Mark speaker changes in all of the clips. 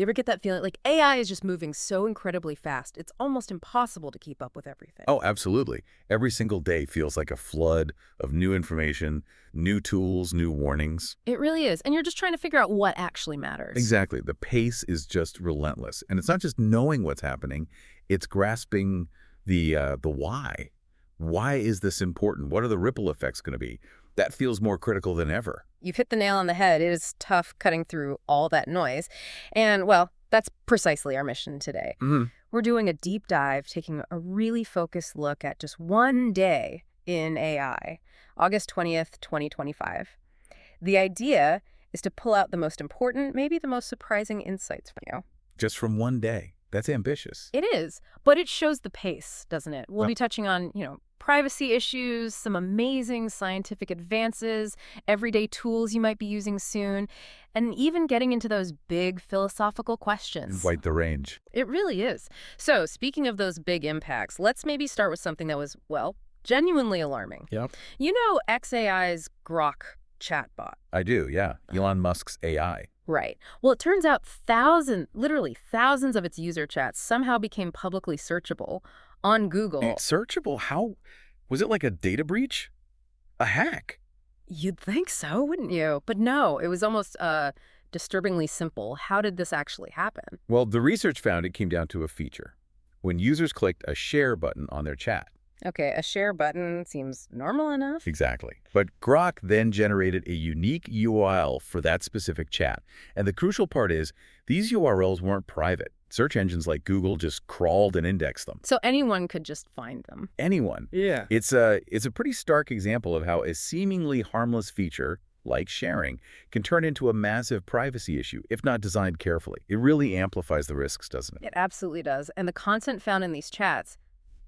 Speaker 1: You ever get that feeling like AI is just moving so incredibly fast, it's almost impossible to keep up with everything?
Speaker 2: Oh, absolutely. Every single day feels like a flood of new information, new tools, new warnings.
Speaker 1: It really is. And you're just trying to figure out what actually matters.
Speaker 2: Exactly. The pace is just relentless. And it's not just knowing what's happening, it's grasping the why. Why is this important? What are the ripple effects going to be? That feels more critical than ever.
Speaker 1: You've hit the nail on the head. It is tough cutting through all that noise. And, well, that's precisely our mission today. We're doing a deep dive, taking a really focused look at just one day in AI, August 20th, 2025. The idea is to pull out the most important, maybe the most surprising insights for you.
Speaker 2: Just from one day. That's ambitious.
Speaker 1: It is, but it shows the pace, doesn't it? We'll be touching on, privacy issues, some amazing scientific advances, everyday tools you might be using soon, and even getting into those big philosophical questions.
Speaker 2: Quite the range.
Speaker 1: It really is. So, speaking of those big impacts, let's maybe start with something that was, well, genuinely alarming.
Speaker 2: Yep.
Speaker 1: You know xAI's Grok chatbot?
Speaker 2: I do, yeah. Elon Musk's AI.
Speaker 1: Right. Well, it turns out literally thousands of its user chats somehow became publicly searchable on Google.
Speaker 2: Searchable? How? Was it like a data breach? A hack?
Speaker 1: You'd think so, wouldn't you? But no, it was almost disturbingly simple. How did this actually happen?
Speaker 2: Well, the research found it came down to a feature. When users clicked a share button on their chat.
Speaker 1: Okay, a share button seems normal enough.
Speaker 2: Exactly. But Grok then generated a unique URL for that specific chat. And the crucial part is, these URLs weren't private. Search engines like Google just crawled and indexed them.
Speaker 1: So anyone could just find them.
Speaker 2: Anyone.
Speaker 3: Yeah.
Speaker 2: It's a pretty stark example of how a seemingly harmless feature, like sharing, can turn into a massive privacy issue, if not designed carefully. It really amplifies the risks, doesn't it?
Speaker 1: It absolutely does. And the content found in these chats,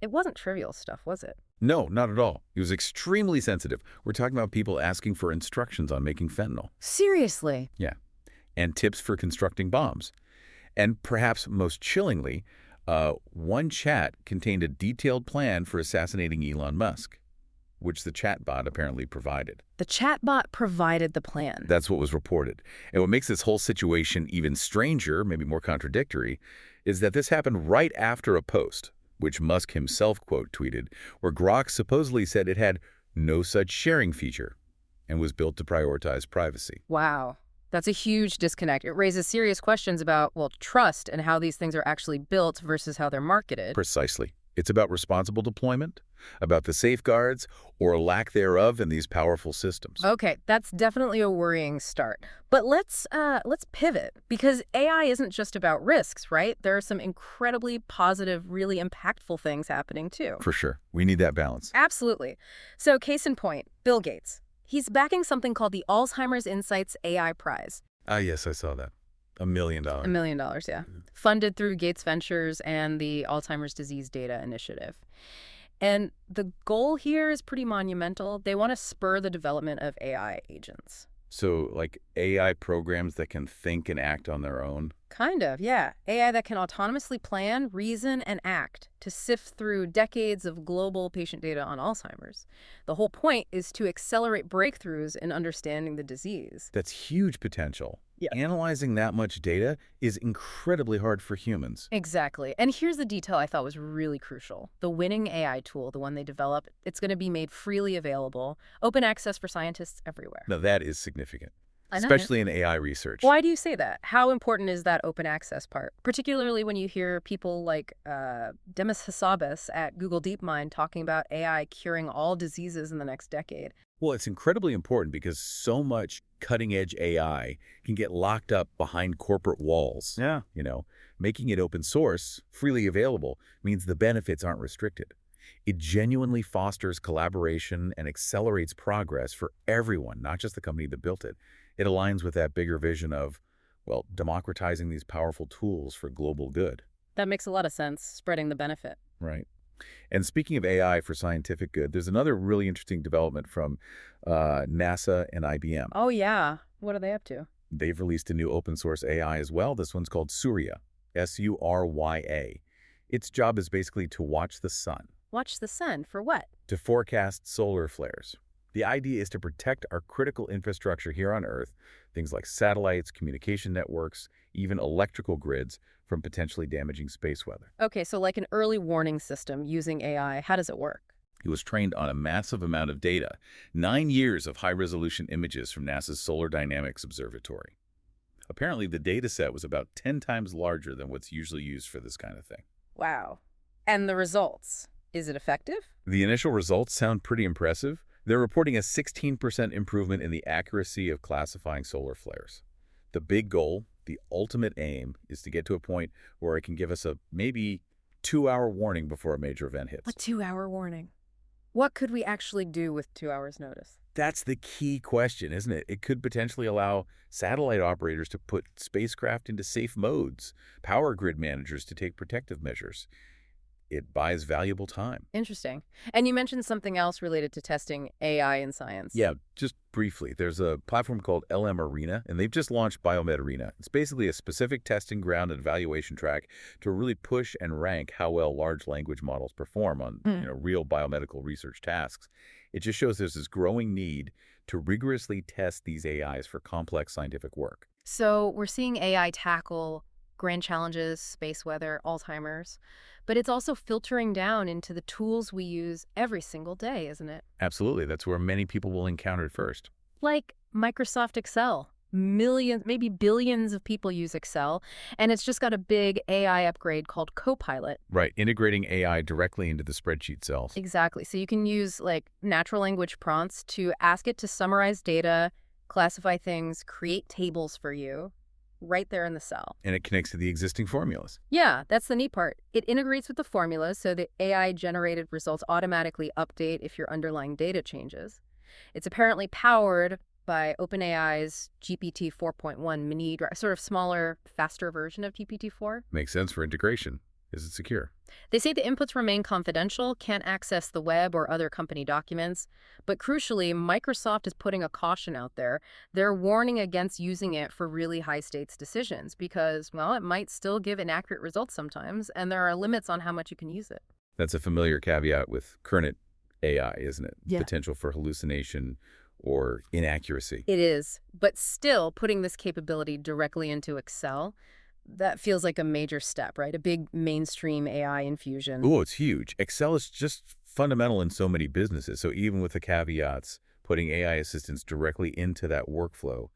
Speaker 1: it wasn't trivial stuff, was it?
Speaker 2: No, not at all. It was extremely sensitive. We're talking about people asking for instructions on making fentanyl.
Speaker 1: Seriously?
Speaker 2: Yeah. And tips for constructing bombs. And perhaps most chillingly, one chat contained a detailed plan for assassinating Elon Musk, which the chatbot apparently provided.
Speaker 1: The chatbot provided the plan.
Speaker 2: That's what was reported. And what makes this whole situation even stranger, maybe more contradictory, is that this happened right after a post, which Musk himself quote-tweeted, where Grok supposedly said it had no such sharing feature and was built to prioritize privacy.
Speaker 1: Wow. That's a huge disconnect. It raises serious questions about, well, trust and how these things are actually built versus how they're marketed.
Speaker 2: Precisely. It's about responsible deployment, about the safeguards or lack thereof in these powerful systems.
Speaker 1: Okay, that's definitely a worrying start. But let's pivot, because AI isn't just about risks, right? There are some incredibly positive, really impactful things happening too.
Speaker 2: For sure. We need that balance.
Speaker 1: Absolutely. So case in point, Bill Gates. He's backing something called the Alzheimer's Insights AI Prize.
Speaker 2: Ah, yes, I saw that. $1 million.
Speaker 1: $1 million, yeah. Funded through Gates Ventures and the Alzheimer's Disease Data Initiative. And the goal here is pretty monumental. They want to spur the development of AI agents.
Speaker 2: So, like AI programs that can think and act on their own?
Speaker 1: Kind of, yeah. AI that can autonomously plan, reason, and act to sift through decades of global patient data on Alzheimer's. The whole point is to accelerate breakthroughs in understanding the disease.
Speaker 2: That's huge potential.
Speaker 1: Yeah.
Speaker 2: Analyzing that much data is incredibly hard for humans.
Speaker 1: Exactly. And here's the detail I thought was really crucial. The winning AI tool, the one they developed, it's going to be made freely available, open access for scientists everywhere.
Speaker 2: Now, that is significant,
Speaker 1: I know.
Speaker 2: especially in AI research.
Speaker 1: Why do you say that? How important is that open access part? Particularly when you hear people like Demis Hassabis at Google DeepMind talking about AI curing all diseases in the next decade.
Speaker 2: Well, it's incredibly important because so much cutting-edge AI can get locked up behind corporate walls.
Speaker 3: Yeah.
Speaker 2: Making it open source, freely available, means the benefits aren't restricted. It genuinely fosters collaboration and accelerates progress for everyone, not just the company that built it. It aligns with that bigger vision of, well, democratizing these powerful tools for global good.
Speaker 1: That makes a lot of sense, spreading the benefit.
Speaker 2: Right. And speaking of AI for scientific good, there's another really interesting development from NASA and IBM.
Speaker 1: Oh, yeah. What are they up to?
Speaker 2: They've released a new open source AI as well. This one's called Surya, S-U-R-Y-A. Its job is basically to watch the sun.
Speaker 1: Watch the sun for what?
Speaker 2: To forecast solar flares. The idea is to protect our critical infrastructure here on Earth, things like satellites, communication networks, even electrical grids, from potentially damaging space weather.
Speaker 1: Okay, so like an early warning system using AI, how does it work?
Speaker 2: It was trained on a massive amount of data, 9 years of high-resolution images from NASA's Solar Dynamics Observatory. Apparently, the data set was about 10 times larger than what's usually used for this kind of thing.
Speaker 1: Wow. And the results? Is it effective?
Speaker 2: The initial results sound pretty impressive. They're reporting a 16% improvement in the accuracy of classifying solar flares. The big goal, the ultimate aim, is to get to a point where it can give us a maybe 2-hour warning before a major event hits.
Speaker 1: A 2-hour warning. What could we actually do with 2 hours' notice?
Speaker 2: That's the key question, isn't it? It could potentially allow satellite operators to put spacecraft into safe modes, power grid managers to take protective measures. It buys valuable time.
Speaker 1: Interesting. And you mentioned something else related to testing AI in science.
Speaker 2: Yeah, just briefly, there's a platform called LM Arena, and they've just launched Biomed Arena. It's basically a specific testing ground and evaluation track to really push and rank how well large language models perform on real biomedical research tasks. It just shows there's this growing need to rigorously test these AIs for complex scientific work.
Speaker 1: So we're seeing AI tackle grand challenges, space weather, Alzheimer's, but it's also filtering down into the tools we use every single day, isn't it?
Speaker 2: Absolutely. That's where many people will encounter it first.
Speaker 1: Like Microsoft Excel. Millions, maybe billions of people use Excel, and it's just got a big AI upgrade called Copilot.
Speaker 2: Right, integrating AI directly into the spreadsheet cells.
Speaker 1: Exactly. So you can use like natural language prompts to ask it to summarize data, classify things, create tables for you right there in the cell.
Speaker 2: And it connects to the existing formulas.
Speaker 1: Yeah, that's the neat part. It integrates with the formulas so the AI-generated results automatically update if your underlying data changes. It's apparently powered by OpenAI's GPT 4.1 mini, sort of smaller, faster version of GPT-4.
Speaker 2: Makes sense for integration. Is it secure?
Speaker 1: They say the inputs remain confidential, can't access the web or other company documents. But crucially, Microsoft is putting a caution out there. They're warning against using it for really high-stakes decisions because, well, it might still give inaccurate results sometimes, and there are limits on how much you can use it.
Speaker 2: That's a familiar caveat with current AI, isn't it?
Speaker 1: Yeah.
Speaker 2: Potential for hallucination or inaccuracy.
Speaker 1: It is. But still, putting this capability directly into Excel, that feels like a major step, right? A big mainstream AI infusion.
Speaker 2: Oh, it's huge. Excel is just fundamental in so many businesses. So even with the caveats, putting AI assistants directly into that workflow,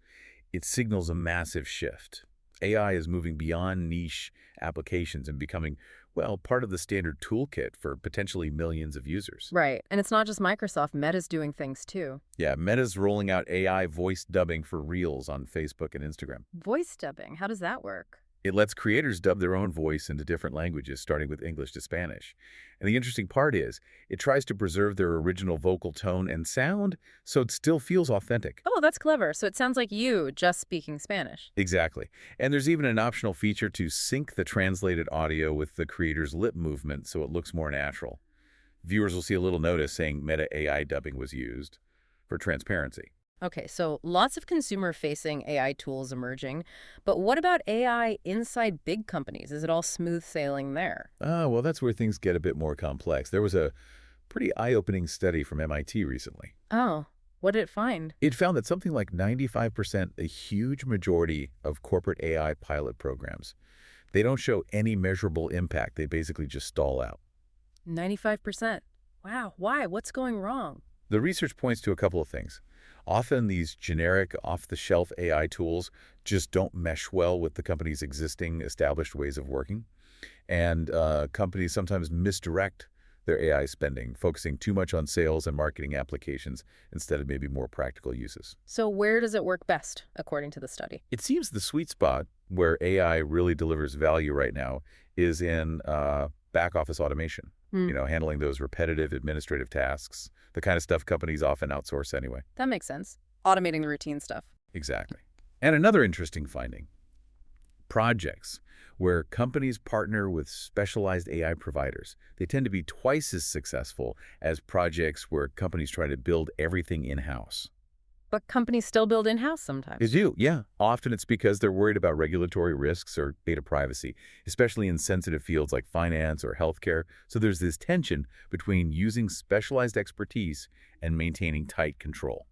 Speaker 2: it signals a massive shift. AI is moving beyond niche applications and becoming, well, part of the standard toolkit for potentially millions of users.
Speaker 1: Right. And it's not just Microsoft. Meta's doing things too.
Speaker 2: Yeah, Meta's rolling out AI voice dubbing for Reels on Facebook and Instagram.
Speaker 1: Voice dubbing, how does that work?
Speaker 2: It lets creators dub their own voice into different languages, starting with English to Spanish. And the interesting part is, it tries to preserve their original vocal tone and sound, so it still feels authentic.
Speaker 1: Oh, that's clever. So it sounds like you just speaking Spanish.
Speaker 2: Exactly. And there's even an optional feature to sync the translated audio with the creator's lip movement so it looks more natural. Viewers will see a little notice saying Meta AI dubbing was used for transparency.
Speaker 1: Okay, so lots of consumer-facing AI tools emerging, but what about AI inside big companies? Is it all smooth sailing there?
Speaker 2: Well, that's where things get a bit more complex. There was a pretty eye-opening study from MIT recently.
Speaker 1: Oh, what did it find?
Speaker 2: It found that something like 95%, a huge majority of corporate AI pilot programs, they don't show any measurable impact. They basically just stall out.
Speaker 1: 95%. Wow, why? What's going wrong?
Speaker 2: The research points to a couple of things. Often these generic, off-the-shelf AI tools just don't mesh well with the company's existing established ways of working. And companies sometimes misdirect their AI spending, focusing too much on sales and marketing applications instead of maybe more practical uses.
Speaker 1: So where does it work best, according to the study?
Speaker 2: It seems the sweet spot where AI really delivers value right now is in back-office automation, handling those repetitive administrative tasks, the kind of stuff companies often outsource anyway.
Speaker 1: That makes sense. Automating the routine stuff.
Speaker 2: Exactly. And another interesting finding, projects where companies partner with specialized AI providers. They tend to be twice as successful as projects where companies try to build everything in-house.
Speaker 1: but companies still build in-house
Speaker 2: They
Speaker 1: sometimes.
Speaker 2: do, yeah. Often it's because they're worried about regulatory risks or data privacy, especially in sensitive fields like finance or healthcare. So there's this tension between using specialized expertise and maintaining tight control.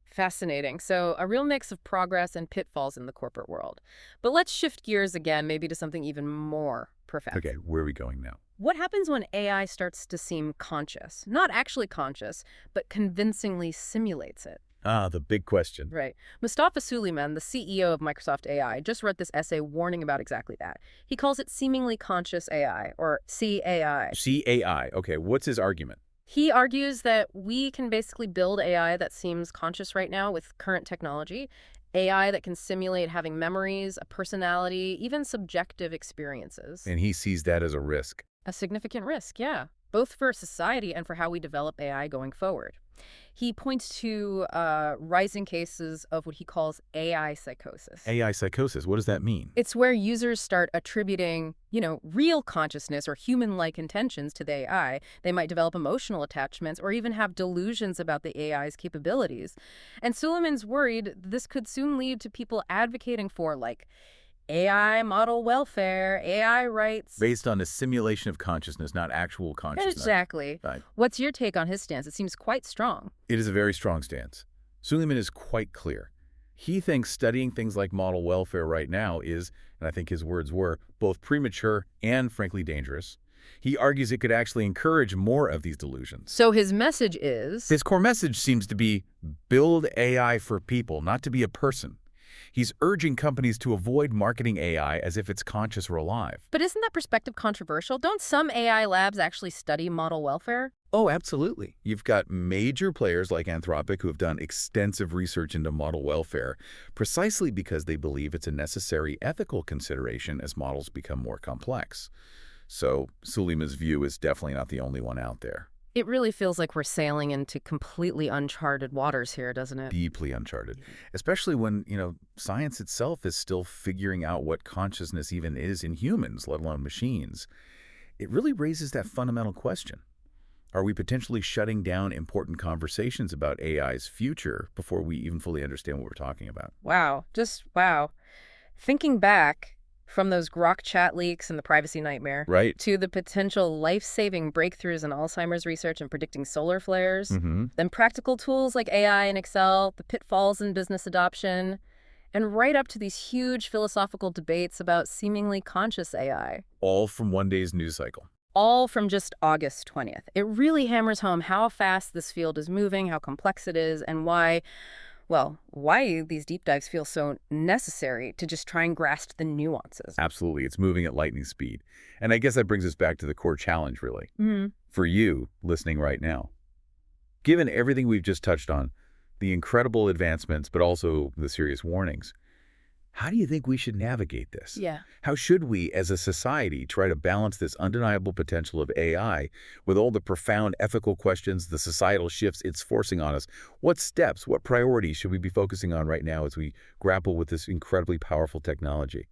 Speaker 1: Fascinating. So a real mix of progress and pitfalls in the corporate world. But let's shift gears again, maybe to something even more profound.
Speaker 2: Okay, where are we going now?
Speaker 1: What happens when AI starts to seem conscious? Not actually conscious, but convincingly simulates it.
Speaker 2: Ah, the big question.
Speaker 1: Right. Mustafa Suleyman, the CEO of Microsoft AI, just wrote this essay warning about exactly that. He calls it seemingly conscious AI, or CAI.
Speaker 2: CAI. Okay, what's his argument?
Speaker 1: He argues that we can basically build AI that seems conscious right now with current technology, AI that can simulate having memories, a personality, even subjective experiences.
Speaker 2: And he sees that as a risk.
Speaker 1: A significant risk, yeah, both for society and for how we develop AI going forward. He points to rising cases of what he calls AI psychosis.
Speaker 2: AI psychosis, what does that mean?
Speaker 1: It's where users start attributing, real consciousness or human-like intentions to the AI. They might develop emotional attachments or even have delusions about the AI's capabilities. And Suleiman's worried this could soon lead to people advocating for, like, AI model welfare, AI rights.
Speaker 2: Based on a simulation of consciousness, not actual consciousness.
Speaker 1: Exactly.
Speaker 2: Right.
Speaker 1: What's your take on his stance? It seems quite strong.
Speaker 2: It is a very strong stance. Suleiman is quite clear. He thinks studying things like model welfare right now is, and I think his words were, both premature and frankly dangerous. He argues it could actually encourage more of these delusions.
Speaker 1: So his message is...
Speaker 2: His core message seems to be build AI for people, not to be a person. He's urging companies to avoid marketing AI as if it's conscious or alive.
Speaker 1: But isn't that perspective controversial? Don't some AI labs actually study model welfare?
Speaker 2: Oh, absolutely. You've got major players like Anthropic who have done extensive research into model welfare precisely because they believe it's a necessary ethical consideration as models become more complex. So Suleiman's view is definitely not the only one out there.
Speaker 1: It really feels like we're sailing into completely uncharted waters here, doesn't it?
Speaker 2: Deeply uncharted, especially when, science itself is still figuring out what consciousness even is in humans, let alone machines. It really raises that fundamental question. Are we potentially shutting down important conversations about AI's future before we even fully understand what we're talking about?
Speaker 1: Wow. Just wow. Thinking back from those Grok chat leaks and the privacy nightmare
Speaker 2: Right.
Speaker 1: to the potential life-saving breakthroughs in Alzheimer's research and predicting solar flares, then practical tools like AI and Excel, the pitfalls in business adoption, and right up to these huge philosophical debates about seemingly conscious AI.
Speaker 2: All from one day's news cycle.
Speaker 1: All from just August 20th. It really hammers home how fast this field is moving, how complex it is, and why these deep dives feel so necessary to just try and grasp the nuances.
Speaker 2: Absolutely. It's moving at lightning speed. And I guess that brings us back to the core challenge, really. For you, listening right now. Given everything we've just touched on, the incredible advancements, but also the serious warnings, how do you think we should navigate this?
Speaker 1: Yeah.
Speaker 2: How should we, as a society, try to balance this undeniable potential of AI with all the profound ethical questions, the societal shifts it's forcing on us? What steps, what priorities should we be focusing on right now as we grapple with this incredibly powerful technology?